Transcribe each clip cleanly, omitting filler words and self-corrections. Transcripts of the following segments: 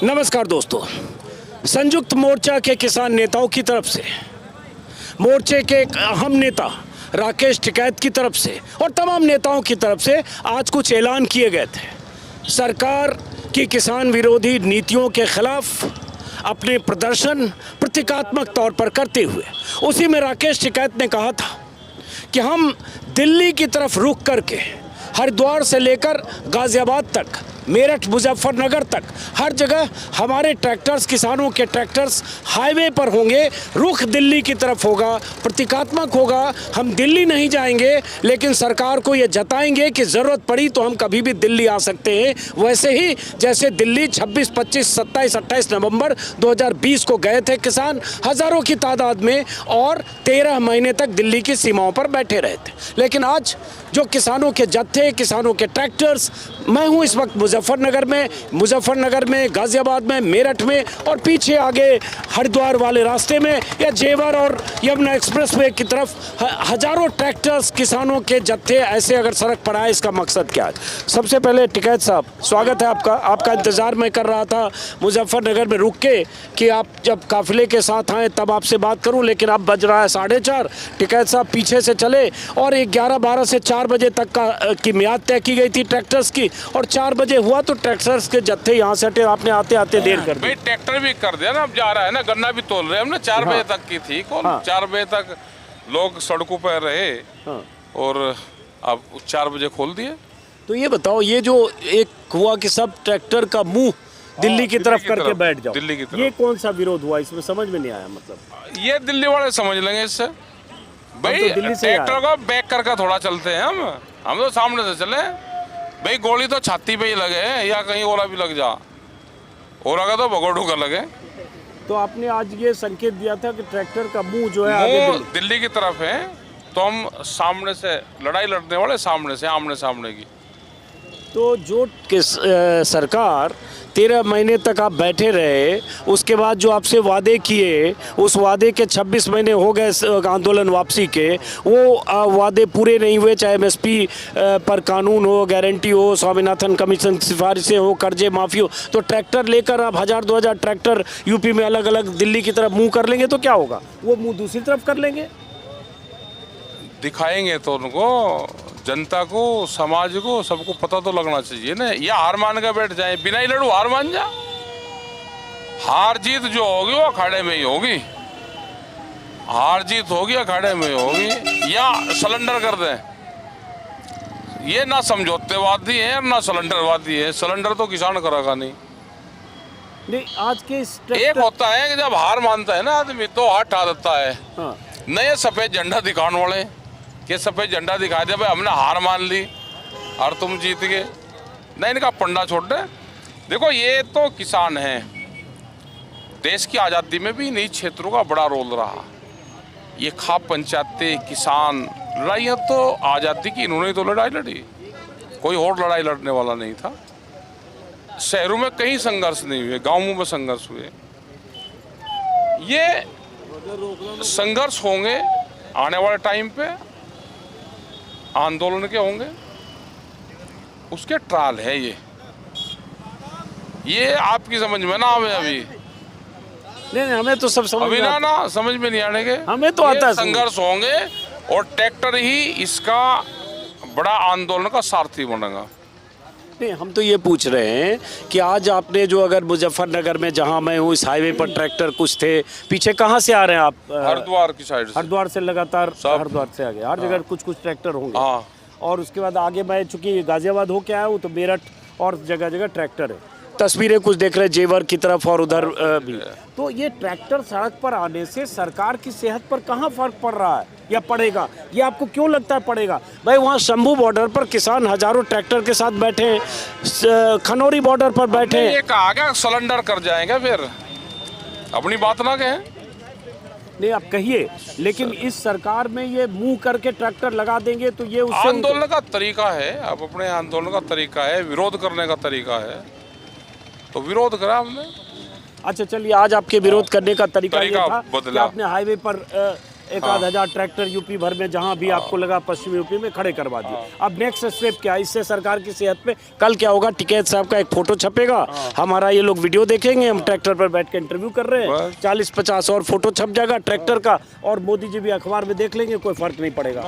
नमस्कार दोस्तों, संयुक्त मोर्चा के किसान नेताओं की तरफ से, मोर्चे के एक अहम नेता राकेश टिकैत की तरफ से और तमाम नेताओं की तरफ से आज कुछ ऐलान किए गए थे। सरकार की किसान विरोधी नीतियों के खिलाफ अपने प्रदर्शन प्रतीकात्मक तौर पर करते हुए उसी में राकेश टिकैत ने कहा था कि हम दिल्ली की तरफ रुख करके हरिद्वार से लेकर गाजियाबाद तक, मेरठ, मुजफ्फरनगर तक हर जगह हमारे ट्रैक्टर्स, किसानों के ट्रैक्टर्स हाईवे पर होंगे। रुख दिल्ली की तरफ होगा, प्रतीकात्मक होगा। हम दिल्ली नहीं जाएंगे, लेकिन सरकार को ये जताएंगे कि ज़रूरत पड़ी तो हम कभी भी दिल्ली आ सकते हैं। वैसे ही जैसे दिल्ली 26, 25, 27, 28 नवंबर 2020 को गए थे किसान हज़ारों की तादाद में और 13 महीने तक दिल्ली की सीमाओं पर बैठे रहे थे। लेकिन आज जो किसानों के जत्थे, किसानों के ट्रैक्टर्स, मैं हूँ इस वक्त मुजफ्फरनगर में, गाजियाबाद में, मेरठ में और पीछे आगे हरिद्वार वाले रास्ते में या जेवर और यमुना एक्सप्रेस वे की तरफ हजारों ट्रैक्टर्स, किसानों के जत्थे ऐसे अगर सड़क पर आए, इसका मकसद क्या है? सबसे पहले टिकैत साहब, स्वागत है आपका इंतज़ार मैं कर रहा था मुजफ्फरनगर में रुक के कि आप जब काफिले के साथ आए तब आपसे बात करूं, लेकिन अब बज रहा है 4:30। टिकैत साहब पीछे से चले और 11-12 से 4 बजे तक की मियाद तय की गई थी ट्रैक्टर्स की, और 4 बजे हुआ तो ट्रैक्टर्स के जत्थे यहाँ से हटे। आपने आते आते देर कर दी। ट्रैक्टर भी कर दिया ना, अब जा रहा है ना, गन्ना भी तोल रहे हैं हमने। 4 बजे तक की थी कॉल। 4 बजे तक लोग सड़कों पर रहे और अब 4 बजे खोल दिए। तो ये बताओ, ये जो एक हुआ कि सब ट्रैक्टर का मुंह दिल्ली की तरफ करके बैठ जाओ, दिल्ली की तरफ, ये कौन सा विरोध हुआ? इसमें समझ में नहीं आया। मतलब ये दिल्ली वाले समझ लेंगे इससे। भाई तो दिल्ली से ट्रैक्टर को बैक करके थोड़ा चलते हैं हम तो सामने से चले। भाई गोली तो छाती पे ही लगे या कहीं ओला भी लग जा, ओला का तो भगोड़ू का लगे। तो आपने आज ये संकेत दिया था कि ट्रैक्टर का मुंह जो है आगे दिल्ली की तरफ है, तो हम सामने से लड़ाई लड़ने वाले, सामने से आमने सामने की। तो जो सरकार 13 महीने तक आप बैठे रहे, उसके बाद जो आपसे वादे किए, उस वादे के 26 महीने हो गए आंदोलन वापसी के, वो वादे पूरे नहीं हुए। चाहे एमएसपी पर कानून हो, गारंटी हो, स्वामीनाथन कमीशन की सिफारिशें हो, कर्जे माफ़ी हो, तो ट्रैक्टर लेकर आप 1000-2000 ट्रैक्टर यूपी में अलग अलग दिल्ली की तरफ मुँह कर लेंगे तो क्या होगा? वो मुँह दूसरी तरफ कर लेंगे। दिखाएंगे तो उनको, जनता को, समाज को, सबको पता तो लगना चाहिए ना। या हार मान के बैठ जाए, बिना ही लड़ू हार मान जा। हार जीत जो होगी वो अखाड़े में ही होगी। हार जीत होगी अखाड़े में होगी, या सरेंडर कर दें। ये ना समझौतेवादी है ना सरेंडरवादी है। सरेंडर तो किसान करेगा नहीं। आज के एक होता है कि जब हार मानता है ना आदमी तो हाथ उठा देता है। नए सफेद झंडा दिखाने वाले कि सफेद झंडा दिखा दिया, भाई हमने हार मान ली और तुम जीत गए। नहीं, इनका पंडा छोड़ दे। देखो, ये तो किसान हैं। देश की आज़ादी में भी इन्हीं क्षेत्रों का बड़ा रोल रहा। ये खाप पंचायतें, किसान लड़ाइयाँ तो आज़ादी की इन्होंने तो लड़ाई लड़ी, कोई और लड़ाई लड़ने वाला नहीं था। शहरों में कहीं संघर्ष नहीं हुए, गाँवों में संघर्ष हुए। ये संघर्ष होंगे आने वाले टाइम पे, आंदोलन के होंगे, उसके ट्रायल है। ये आपकी समझ में ना आवे अभी। नहीं, हमें तो सब समझ अभी ना समझ में नहीं आने के, हमें तो आता है। संघर्ष होंगे और ट्रैक्टर ही इसका बड़ा आंदोलन का सारथी बनेगा। नहीं, हम तो ये पूछ रहे हैं कि आज आपने जो, अगर मुजफ्फरनगर में जहां मैं हूँ, इस हाईवे पर ट्रैक्टर कुछ थे, पीछे कहाँ से आ रहे हैं आप? हरिद्वार की साइड से। हरिद्वार से लगातार, हरिद्वार से आगे हर जगह कुछ ट्रैक्टर होंगे। और उसके बाद आगे मैं चूंकि गाजियाबाद होके आया हूँ तो मेरठ और जगह जगह ट्रैक्टर है। तस्वीरें कुछ देख रहे हैं जेवर की तरफ और उधर भी। तो ये ट्रैक्टर सड़क पर आने से सरकार की सेहत पर कहाँ फर्क पड़ रहा है या पड़ेगा? ये आपको क्यों लगता है पड़ेगा? भाई, वहाँ शंभू बॉर्डर पर किसान हजारों ट्रैक्टर के साथ बैठे हैं, खनौरी बॉर्डर पर बैठे हैं। ये कहा गया सरेंडर कर जाएंगे, फिर अपनी बात ना कहें। नहीं, आप कहिए, लेकिन इस सरकार में ये मुंह करके ट्रैक्टर लगा देंगे तो ये उससे आंदोलन का तरीका है। अब अपने आंदोलन का तरीका है, विरोध करने का तरीका है, तो विरोध करा हमने। अच्छा, चलिए, आज आपके विरोध करने का तरीका ये था कि आपने हाईवे पर एक आध हजार ट्रैक्टर यूपी भर में जहां भी आपको लगा पश्चिमी यूपी में खड़े करवा दिए। अब नेक्स्ट स्टेप क्या है इससे सरकार की सेहत पे? कल क्या होगा, टिकैत साहब का एक फोटो छपेगा, हमारा ये लोग वीडियो देखेंगे, हम ट्रैक्टर पर बैठ के इंटरव्यू कर रहे हैं, 40-50 और फोटो छप जाएगा ट्रैक्टर का, और मोदी जी भी अखबार में देख लेंगे, कोई फर्क नहीं पड़ेगा।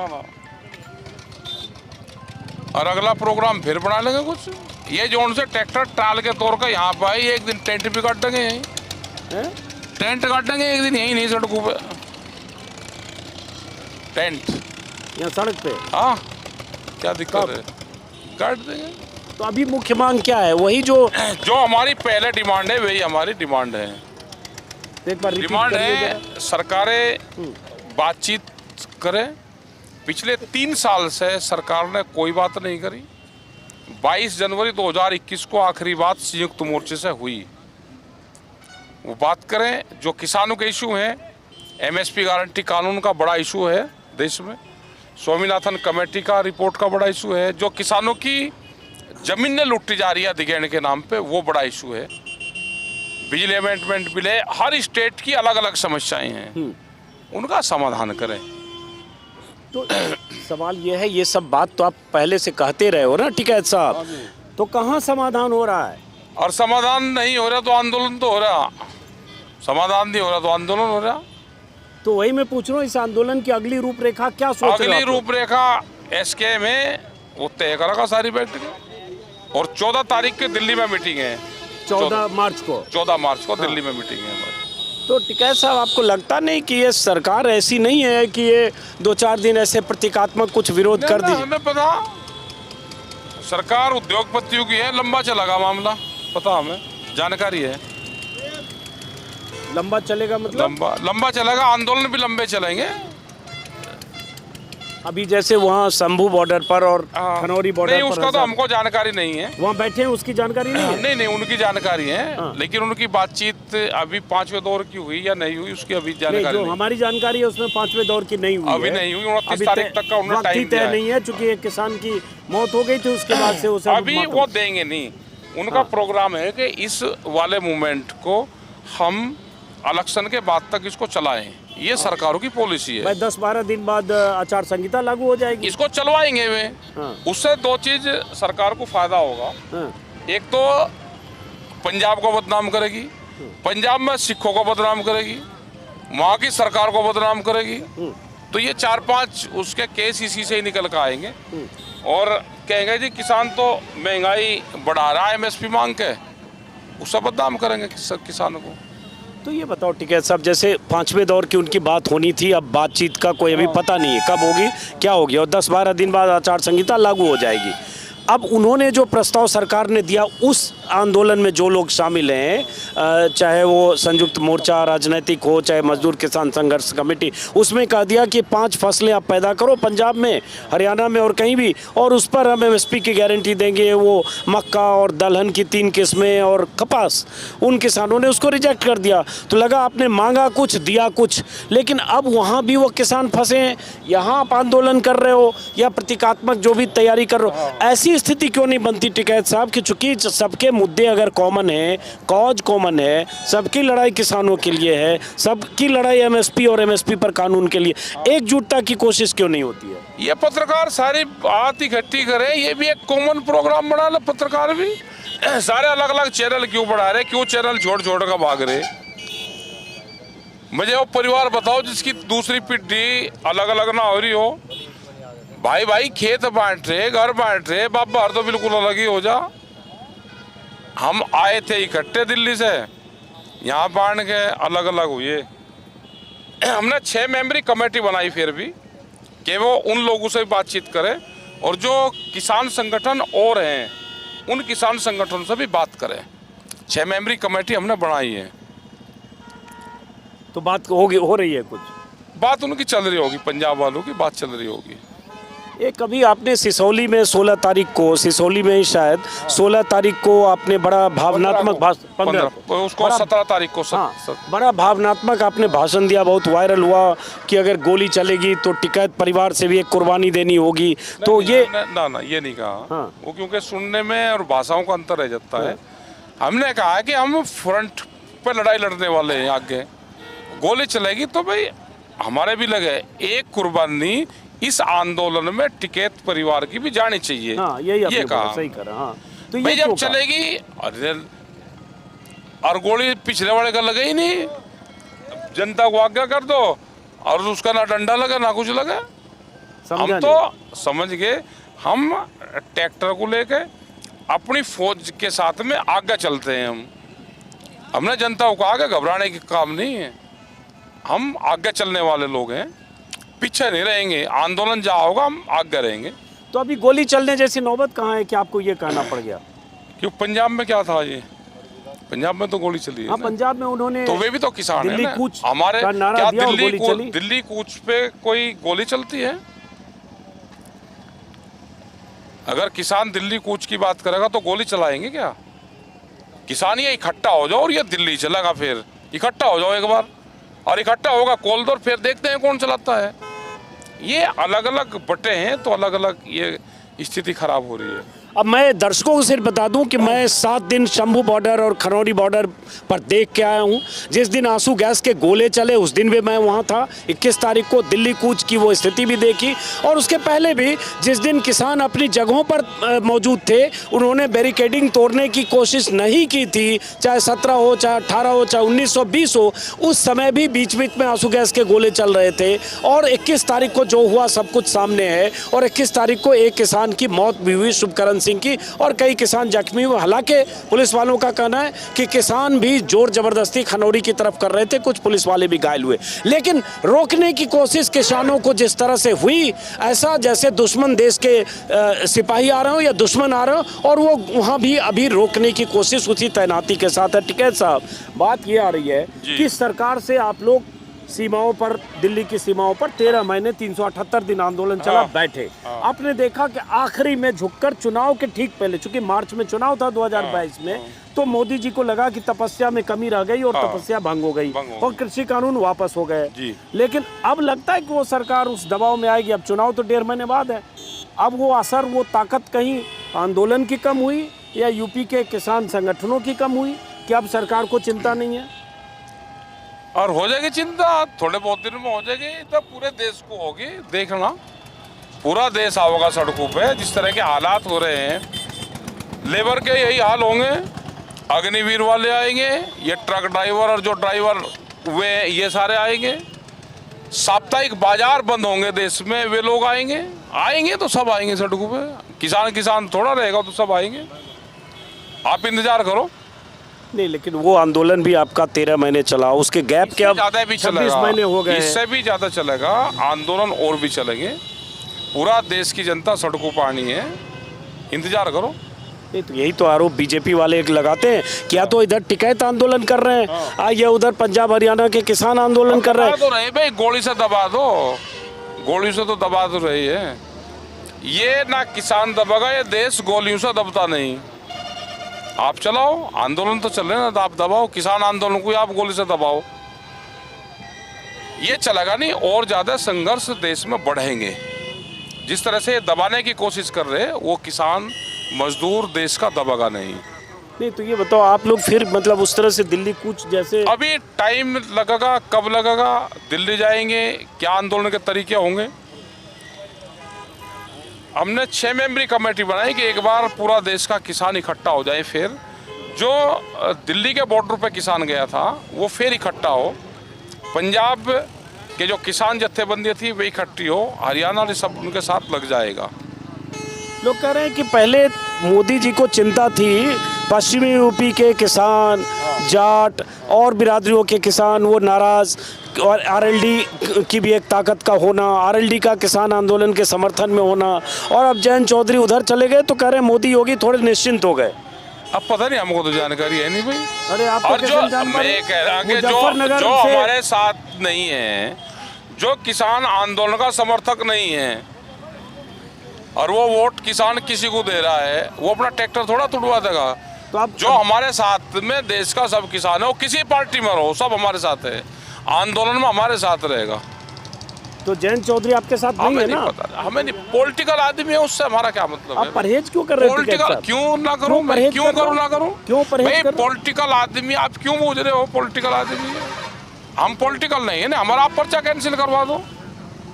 और अगला प्रोग्राम फिर बना लेंगे कुछ। ये जो उनसे ट्रैक्टर टाल के तौर का यहाँ पे आई, एक दिन टेंट भी काट देंगे यहीं, टेंट काट देंगे एक दिन यहीं, नहीं सड़कों पे टेंट, यहाँ सड़क पे। हाँ क्या दिक्कत है, काट देंगे। तो अभी मुख्य मांग क्या है? वही जो हमारी पहले डिमांड है वही हमारी डिमांड है। एक बार डिमांड है सरकारें बातचीत करें। पिछले 3 साल से सरकार ने कोई बात नहीं करी। 22 जनवरी 2021 को आखिरी बात संयुक्त मोर्चे से हुई। वो बात करें, जो किसानों के इशू हैं, एमएसपी गारंटी कानून का बड़ा इशू है देश में, स्वामीनाथन कमेटी का रिपोर्ट का बड़ा इशू है, जो किसानों की जमीनें लुटी जा रही है अधिग्रहण के नाम पे, वो बड़ा इशू है, बिजली अमेंडमेंट बिल है, हर स्टेट की अलग अलग समस्याएं हैं, उनका समाधान करें। तो सवाल ये है, ये सब बात तो आप पहले से कहते रहे हो ना टिकैत साहब, तो कहाँ समाधान हो रहा है? और समाधान नहीं हो रहा तो आंदोलन तो हो रहा, समाधान नहीं हो रहा तो आंदोलन हो रहा। तो वही मैं पूछ रहा हूँ, इस आंदोलन की अगली रूपरेखा क्या सोच रहे हो? अगली रूपरेखा एसके में वो तय करेगा सारी बैठकें, और 14 तारीख के दिल्ली में मीटिंग है, 14 मार्च को 14 मार्च को दिल्ली में मीटिंग है। तो टिकैत साहब, आपको लगता नहीं कि ये सरकार ऐसी नहीं है कि ये 2-4 दिन ऐसे प्रतीकात्मक कुछ विरोध कर दीजिए? हमें पता, सरकार उद्योगपतियों की है, लंबा चलेगा मामला, पता हमें, जानकारी है। लंबा चलेगा मतलब? लंबा चलेगा, आंदोलन भी लंबे चलेंगे। अभी जैसे वहाँ शंभू बॉर्डर पर और खनौरी बॉर्डर पर, उसका तो हमको जानकारी नहीं है, वहाँ बैठे हैं उसकी जानकारी नहीं है? नहीं उनकी जानकारी है, लेकिन उनकी बातचीत अभी 5वें दौर की हुई या नहीं हुई उसकी अभी जानकारी नहीं। हमारी जानकारी है उसमें 5वें दौर की नहीं हुई, अभी नहीं हुई। 29 तारीख तक का उन्होंने टाइम तय नहीं है, चूंकि एक किसान की मौत हो गई थी, उसके बाद से उसे अभी वो देंगे नहीं। उनका प्रोग्राम है कि इस वाले मूवमेंट को हम इलेक्शन के बाद तक इसको चलाएं, ये सरकारों की पॉलिसी है। 10-12 दिन बाद आचार संहिता लागू हो जाएगी, इसको चलवाएंगे वे। उससे 2 चीज सरकार को फायदा होगा। एक तो पंजाब को बदनाम करेगी, पंजाब में सिखों को बदनाम करेगी, वहाँ की सरकार को बदनाम करेगी, तो ये 4-5 उसके केस इसी से ही निकल कर आएंगे, और कहेंगे जी किसान तो महंगाई बढ़ा रहा है एमएसपी मांग के, उससे बदनाम करेंगे किसानों को। तो ये बताओ टिकैत साहब, जैसे 5वें दौर की उनकी बात होनी थी, अब बातचीत का कोई अभी पता नहीं है कब होगी, क्या होगी, और 10-12 दिन बाद आचार संहिता लागू हो जाएगी। अब उन्होंने जो प्रस्ताव सरकार ने दिया, उस आंदोलन में जो लोग शामिल हैं, चाहे वो संयुक्त मोर्चा राजनीतिक हो, चाहे मजदूर किसान संघर्ष कमेटी, उसमें कह दिया कि 5 फसलें आप पैदा करो पंजाब में, हरियाणा में और कहीं भी, और उस पर हम एमएसपी की गारंटी देंगे। वो मक्का और दलहन की 3 किस्में और कपास, उन किसानों ने उसको रिजेक्ट कर दिया। तो लगा आपने मांगा कुछ, दिया कुछ, लेकिन अब वहाँ भी वो किसान फंसे हैं। यहाँ आप आंदोलन कर रहे हो या प्रतीकात्मक जो भी तैयारी कर रहे हो, ऐसी स्थिति क्यों नहीं बनती टिकैत साहब कि चूंकि सबके मुद्दे अगर कॉमन है, कॉज कॉमन है, सबकी लड़ाई किसानों के लिए है, सबकी लड़ाई एमएसपी और एमएसपी पर कानून के लिए, एकजुटता की कोशिश क्यों नहीं होती है? ये पत्रकार सारी बात इकट्ठी करे, ये भी एक कॉमन प्रोग्राम बना लो। पत्रकार भी सारे अलग अलग चैनल क्यों बढ़ा रहे, क्यों चैनल छोड़ छोड़ कर भाग रहे? मुझे वो परिवार बताओ जिसकी दूसरी पीढ़ी अलग अलग ना हो रही हो। भाई खेत बांट रहे, घर बांट रहे, बाप बाहर तो बिल्कुल अलग ही हो जा। हम आए थे इकट्ठे दिल्ली से, यहाँ बांट के अलग अलग हुए। हमने 6 मेंबरी कमेटी बनाई फिर भी, कि वो उन लोगों से बातचीत करें, और जो किसान संगठन और हैं उन किसान संगठनों से भी बात करें। 6 मेंबरी कमेटी हमने बनाई है। तो बात हो रही है, कुछ बात उनकी चल रही होगी, पंजाब वालों की बात चल रही होगी। ये कभी आपने सिसौली में 16 तारीख को, सिसौली में ही शायद 16 तारीख को आपने बड़ा भावनात्मक 15 उसको 17 तारीख को बड़ा भावनात्मक आपने भाषण दिया, बहुत वायरल हुआ कि अगर गोली चलेगी तो टिकैत परिवार से भी एक कुर्बानी देनी होगी। तो ये ना ये नहीं कहा। वो क्योंकि सुनने में और भाषाओं का अंतर रह जाता है। हमने कहा कि हम फ्रंट पे लड़ाई लड़ने वाले हैं, आगे गोली चलेगी तो भाई हमारे भी लगे एक कुर्बानी इस आंदोलन में टिकैत परिवार की भी जानी चाहिए। हाँ, यही आपने ये बोला, कहा सही करा। हाँ, तो ये भाई जब क्यों कहा? चलेगी अरे और गोली पिछले वाले का लगे ही नहीं, जनता को आज्ञा कर दो और उसका ना डंडा लगा ना कुछ लगा। समझा हम नहीं। तो समझ गए, हम ट्रैक्टर को लेके अपनी फौज के साथ में आगे चलते हैं। हमने जनता को आगे घबराने की काम नहीं है, हम आगे चलने वाले लोग हैं, पीछे नहीं रहेंगे। आंदोलन जहाँ होगा हम आगे रहेंगे। तो अभी गोली चलने जैसी नौबत कहाँ है कि आपको ये कहना पड़ गया? क्यों पंजाब में क्या था, ये पंजाब में तो गोली चली है हाँ, ना। पंजाब में उन्होंने तो वे भी तो किसान है दिल्ली ना। कूच हमारे का नारा क्या दिया और गोली चली। दिल्ली कूच पे कोई गोली चलती है? अगर किसान दिल्ली कूच की बात करेगा तो गोली चलाएंगे क्या? किसान ये इकट्ठा हो जाओ और ये दिल्ली चलेगा, फिर इकट्ठा हो जाओ एक बार और इकट्ठा होगा कोल दो, फिर देखते हैं कौन चलाता है। ये अलग अलग बटे हैं तो अलग अलग ये स्थिति खराब हो रही है। अब मैं दर्शकों को सिर्फ बता दूं कि मैं 7 दिन शंभू बॉर्डर और खरौनी बॉर्डर पर देख के आया हूं। जिस दिन आंसू गैस के गोले चले उस दिन भी मैं वहां था। 21 तारीख को दिल्ली कूच की वो स्थिति भी देखी, और उसके पहले भी जिस दिन किसान अपनी जगहों पर मौजूद थे, उन्होंने बैरिकेडिंग तोड़ने की कोशिश नहीं की थी। चाहे 17 हो, चाहे 18 हो, चाहे 19 हो, 20 हो, उस समय भी बीच बीच में आंसू गैस के गोले चल रहे थे। और 21 तारीख को जो हुआ सब कुछ सामने है। और 21 तारीख को एक किसान की मौत भी हुई, शुभकरण सिंह की, और कई किसान जख्मी हुए। हालांकि पुलिस वालों का कहना है कि किसान भी जोर जबरदस्ती खनौरी की तरफ कर रहे थे, कुछ पुलिस वाले भी घायल हुए। लेकिन रोकने की कोशिश किसानों को जिस तरह से हुई, ऐसा जैसे दुश्मन देश के सिपाही आ रहे हो या दुश्मन आ रहे हो, और वो वहाँ भी अभी रोकने की कोशिश उसी तैनाती के साथ है। टिकैत साहब, बात ये आ रही है कि सरकार से आप लोग सीमाओं पर, दिल्ली की सीमाओं पर 13 महीने 378 दिन आंदोलन चला, बैठे। आपने देखा कि आखिरी में झुककर चुनाव के ठीक पहले, चूंकि मार्च में चुनाव था 2022 में, तो मोदी जी को लगा कि तपस्या में कमी रह गई और तपस्या भंग हो गई और कृषि कानून वापस हो गए। लेकिन अब लगता है कि वो सरकार उस दबाव में आएगी। अब चुनाव तो 1.5 महीने बाद है। अब वो असर, वो ताकत कहीं आंदोलन की कम हुई या यूपी के किसान संगठनों की कम हुई कि अब सरकार को चिंता नहीं है? और हो जाएगी चिंता, थोड़े बहुत दिन में हो जाएगी। तो पूरे देश को होगी, देखना पूरा देश आओगा सड़कों पे। जिस तरह के हालात हो रहे हैं, लेबर के यही हाल होंगे, अग्निवीर वाले आएंगे, ये ट्रक ड्राइवर और जो ड्राइवर वे ये सारे आएंगे। साप्ताहिक बाजार बंद होंगे देश में, वे लोग आएंगे तो सब आएंगे सड़कों पे। किसान थोड़ा रहेगा, तो सब आएंगे। आप इंतजार करो। नहीं, लेकिन वो आंदोलन भी आपका 13 महीने चला, उसके गैप के अब ज्यादा भी 26 महीने हो गए। इससे भी ज्यादा चलेगा आंदोलन, और भी चलेंगे। पूरा देश की जनता सड़कों पर आनी है, इंतजार करो। नहीं, तो यही तो आरोप बीजेपी वाले एक लगाते हैं कि या तो इधर टिकैत आंदोलन कर रहे हैं, या उधर पंजाब हरियाणा के किसान आंदोलन कर रहे हैं। तो रहे भाई, गोली से दबा दो, गोली से तो दबा तो रही है। ये ना किसान दबागा, ये देश गोलियों से दबता नहीं। आप चलाओ आंदोलन, तो चल रहे ना, तो आप दबाओ किसान आंदोलन को, आप गोली से दबाओ, ये चलेगा नहीं। और ज्यादा संघर्ष देश में बढ़ेंगे। जिस तरह से दबाने की कोशिश कर रहे हैं, वो किसान मजदूर देश का दबागा नहीं। नहीं, तो ये बताओ आप लोग फिर मतलब उस तरह से दिल्ली कूच जैसे, अभी टाइम लगेगा, कब लगेगा, दिल्ली जाएंगे, क्या आंदोलन के तरीके होंगे। हमने 6 मेंबरी कमेटी बनाई कि एक बार पूरा देश का किसान इकट्ठा हो जाए। फिर जो दिल्ली के बॉर्डर पे किसान गया था वो फिर इकट्ठा हो, पंजाब के जो किसान जत्थेबंदी थी वे इकट्ठी हो, हरियाणा ने सब उनके साथ लग जाएगा। लोग कह रहे हैं कि पहले मोदी जी को चिंता थी पश्चिमी यूपी के किसान, जाट और बिरादरियों के किसान वो नाराज, और आरएलडी की भी एक ताकत का होना, आरएलडी का किसान आंदोलन के समर्थन में होना, और अब जयंत चौधरी उधर चले गए तो कह रहे हैं मोदी योगी थोड़े निश्चिंत हो गए। अब पता नहीं, हमको तो जानकारी है नहीं भाई। अरे आप और जो मैं कह रहा कि जो हमारे साथ नहीं है, जो किसान आंदोलन का समर्थक नहीं है, और वो वोट किसान किसी को दे रहा है, वो अपना ट्रैक्टर थोड़ा तुड़वा देगा। तो आप जो हमारे साथ में देश का सब किसान है, वो किसी पार्टी में रहो, सब हमारे साथ है, आंदोलन में हमारे साथ रहेगा। तो जयंत चौधरी आपके साथ नहीं है ना? हमें नहीं, पॉलिटिकल आदमी है, उससे हमारा क्या मतलब है? आप परहेज क्यों कर रहे हैं? पॉलिटिकल क्यों ना करूं मैं? क्यों करूं ना करूं? क्यों परहेज कर? पॉलिटिकल आदमी आप क्यों पूछ रहे हो? पॉलिटिकल आदमी हम पॉलिटिकल नहीं है ना, हमारा आप पर्चा कैंसिल करवा दो।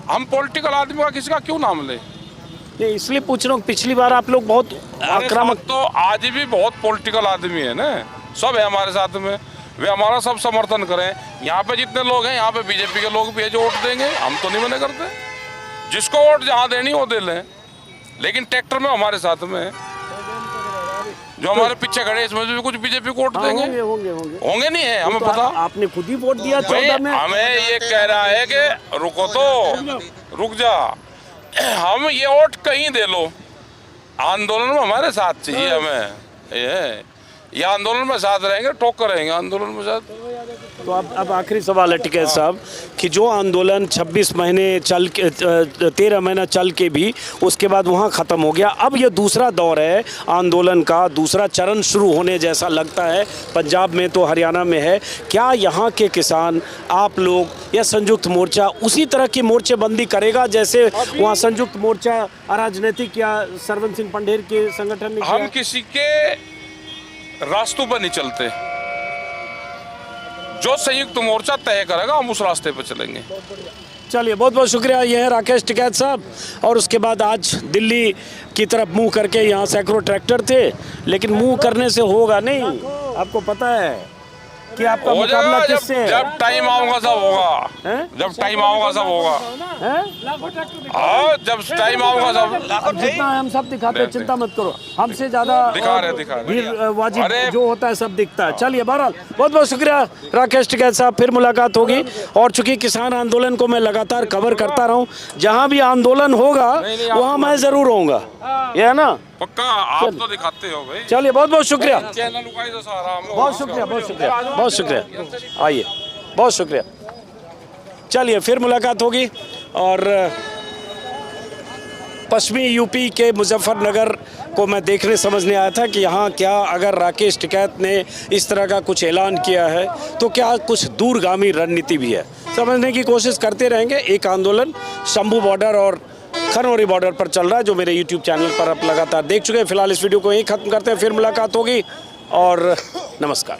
हम पॉलिटिकल आदमी का किसी का क्यों नाम ले? नहीं, इसलिए पूछ रहा हूँ, पिछली बार आप लोग बहुत आक्रामक। तो आज भी बहुत पॉलिटिकल आदमी है ना, सब है हमारे साथ में, वे हमारा सब समर्थन करें। यहाँ पे जितने लोग हैं, यहाँ पे बीजेपी के लोग भी है जो वोट देंगे, हम तो नहीं मना करते। जिसको वोट जहाँ देनी वो दे लें, लेकिन ट्रैक्टर में हमारे साथ में है। जो हमारे पीछे खड़े इसमें भी कुछ बीजेपी को वोट देंगे। होंगे नहीं है, हमें पता। आपने खुद ही वोट दिया 14 में। हमें ये कह रहा है कि रुको तो, रुक जा, हम ये वोट कहीं दे लो, आंदोलन में हमारे साथ चाहिए हमें। ये आंदोलन में साथ रहेंगे, ठोक कर रहेंगे आंदोलन में साथ। तो अब आखिरी सवाल है टिकैत साहब कि जो आंदोलन 26 महीने चल के 13 महीना चल के भी उसके बाद वहाँ ख़त्म हो गया, अब ये दूसरा दौर है आंदोलन का, दूसरा चरण शुरू होने जैसा लगता है। पंजाब में तो हरियाणा में है, क्या यहाँ के किसान, आप लोग या संयुक्त मोर्चा उसी तरह की मोर्चेबंदी करेगा जैसे वहाँ संयुक्त मोर्चा राजनीतिक या सरवन सिंह पंढेर के संगठन ने किया? हम किसी के रास्तों पर नहीं चलते, जो संयुक्त मोर्चा तय करेगा हम उस रास्ते पर चलेंगे। चलिए, बहुत बहुत शुक्रिया। ये हैं राकेश टिकैत साहब। और उसके बाद आज दिल्ली की तरफ मुंह करके, यहाँ सैकड़ों ट्रैक्टर थे, लेकिन मुंह करने से होगा नहीं। आपको पता है कि आपका मुकाबला किससे है? जब टाइम आऊंगा सब होगा, जब टाइम आऊंगा सब होगा, जब टाइम आऊंगा सब। जितना हम सब दिखाते हैं, चिंता मत करो, हमसे ज्यादा दिखा रहे भीड़ वाजिब जो होता है सब दिखता है। चलिए, बहरहाल बहुत बहुत शुक्रिया राकेश टिकैत साहब, फिर मुलाकात होगी। और चूंकि किसान आंदोलन को मैं लगातार कवर करता रहा हूँ, जहाँ भी आंदोलन होगा वहाँ मैं जरूर होऊंगा, ये है ना पक्का। आप तो दिखाते हो भाई। चलिए, बहुत बहुत शुक्रिया, चैनल तो सारा बहुत शुक्रिया, बहुत शुक्रिया, बहुत शुक्रिया। आइए, बहुत शुक्रिया। चलिए, फिर मुलाकात होगी। और पश्चिमी यूपी के मुजफ्फरनगर को मैं देखने समझने आया था कि यहाँ क्या, अगर राकेश टिकैत ने इस तरह का कुछ ऐलान किया है तो क्या कुछ दूरगामी रणनीति भी है, समझने की कोशिश करते रहेंगे। एक आंदोलन शंभू बॉर्डर और खनौरी बॉर्डर पर चल रहा है, जो मेरे YouTube चैनल पर आप लगातार देख चुके हैं। फिलहाल इस वीडियो को यहीं ख़त्म करते हैं, फिर मुलाकात होगी और नमस्कार।